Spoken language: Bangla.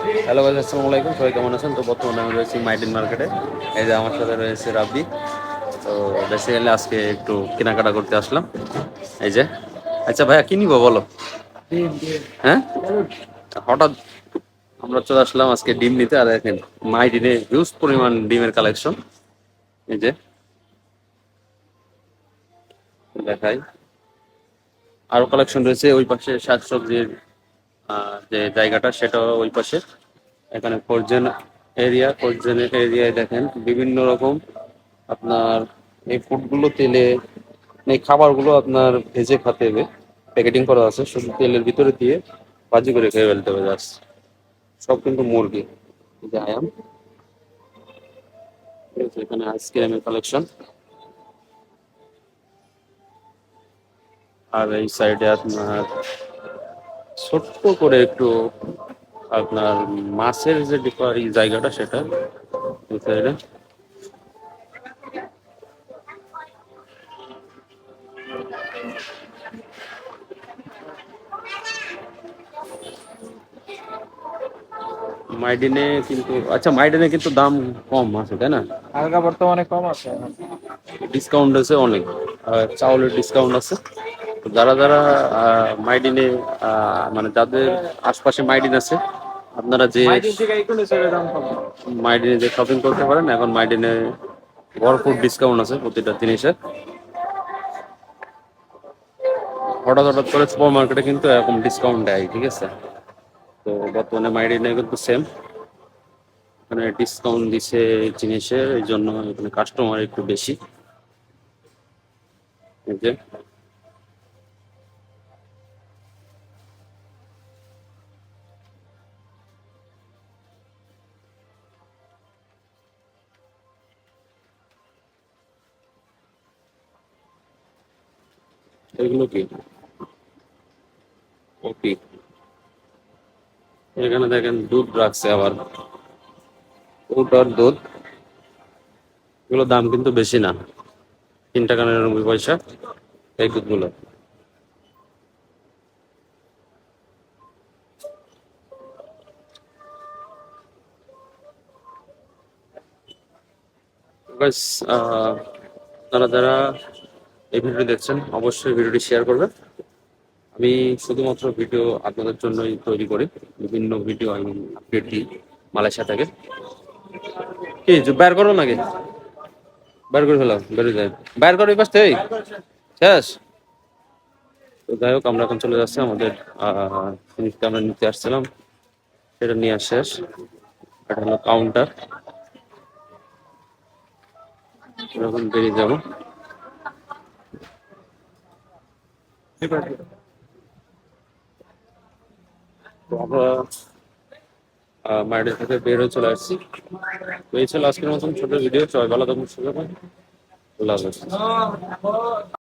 হ্যালো গাইস, আসসালামু আলাইকুম। সবাই কেমন আছেন? তো বর্তমানে আমি রয়েছি মাইডিন মার্কেটে। এই যে আমার সাথে রয়েছে রাব্বি। তো বেসিক্যালি আজকে একটু কেনাকাটা করতে আসলাম। এই যে, আচ্ছা ভাইয়া কি নিবো বলো? হ্যাঁ, হঠাৎ আমরা চলে আসলাম আজকে ডিম নিতে। আর দেখেন মাইডিনে হিউজ পরিমাণ ডিমের কালেকশন। এই যে দেখাই, আরো কালেকশন রয়েছে ওই পাশে শাকসবজির যে জায়গাটা সেটা ওই পাশে। এখানে ফোরজেন এরিয়ায় দেখেন বিভিন্ন রকম আপনার এই ফুডগুলো তেলে, এই খাবারগুলো আপনার ভেজে খেতে হবে। প্যাকেটিং করা আছে, শুধু তেলের ভিতরে দিয়ে ভাজি করে খেয়ে ফেলতে হবে জাস্ট। সব কিন্তু মুরগি। এই যে আয়াম, এখানে আইসক্রিমের কালেকশন। আর এই সাইডে আপনার ছোট্ট করে একটু আপনার মাছের যে এই জায়গাটা সেটা এই সাইডে। মাইডিনে কিন্তু, আচ্ছা মাইডিনে কিন্তু দাম কম আছে তাই না? হালকা বর্তমানে কম আছে এখন। ডিসকাউন্ট আছে অনেক, চাউলের ডিসকাউন্ট আছে। তো যারা যারা মাইডিনে মানে যাদের আশপাশে মাইডিন আছে, আপনারা যে মাইদিন থেকে এগুলো ছেড়ে দাম কম। মাইডিনে যে শপিং করতে পারেন। এখন মাইডিনে ভরপুর ডিসকাউন্ট আছে প্রতিটা জিনিসের। হঠাৎ হঠাৎ করে সুপার মার্কেটে কিন্তু এরকম ডিসকাউন্ট দেয়, ঠিক আছে? তো বর্তমানে মাইডিনে কিন্তু সেম, মানে ডিসকাউন্ট দিছে জিনিসের, এই জন্য এখানে কাস্টমার একটু বেশি। এই যে এগুলো কি, ওকে, এখানে দেখেন দুধ রাখছে আবার, উট আর দুধ। এগুলো দাম কিন্তু বেশি না, 3 টাকা 99 পয়সা এই দুধগুলো। গাইস, আপনারা যারা এই ভিডিও দেখছেন অবশ্যই ভিডিওটি শেয়ার করবেন। আমি শুধুমাত্র ভিডিও আপনাদের জন্যই তৈরি করি, বিভিন্ন ভিডিও আমি আপডেট দিই মালয়েশিয়া থেকে। কি যে বের করো নাকি, বের করে ফেলাম, বেরো যায়, বের করো এই পাশ থেকে, শেষ। তো যাই হোক, আমরা এখন চলে যাচ্ছি আমাদের জিনিসটা আমরা নিতে আসছিলাম, সেটা নিয়ে শেষ। এটা হলো কাউন্টার, এখন বেরিয়ে যাবো। তো আমরা মাইডের থেকে বের হয়ে চলে আসছি। তো এই ছিল আজকের মতন ছোট ভিডিও। সবাই ভালো থাকুন, সুস্থ থাকুন। আল্লাহ হাফেজ।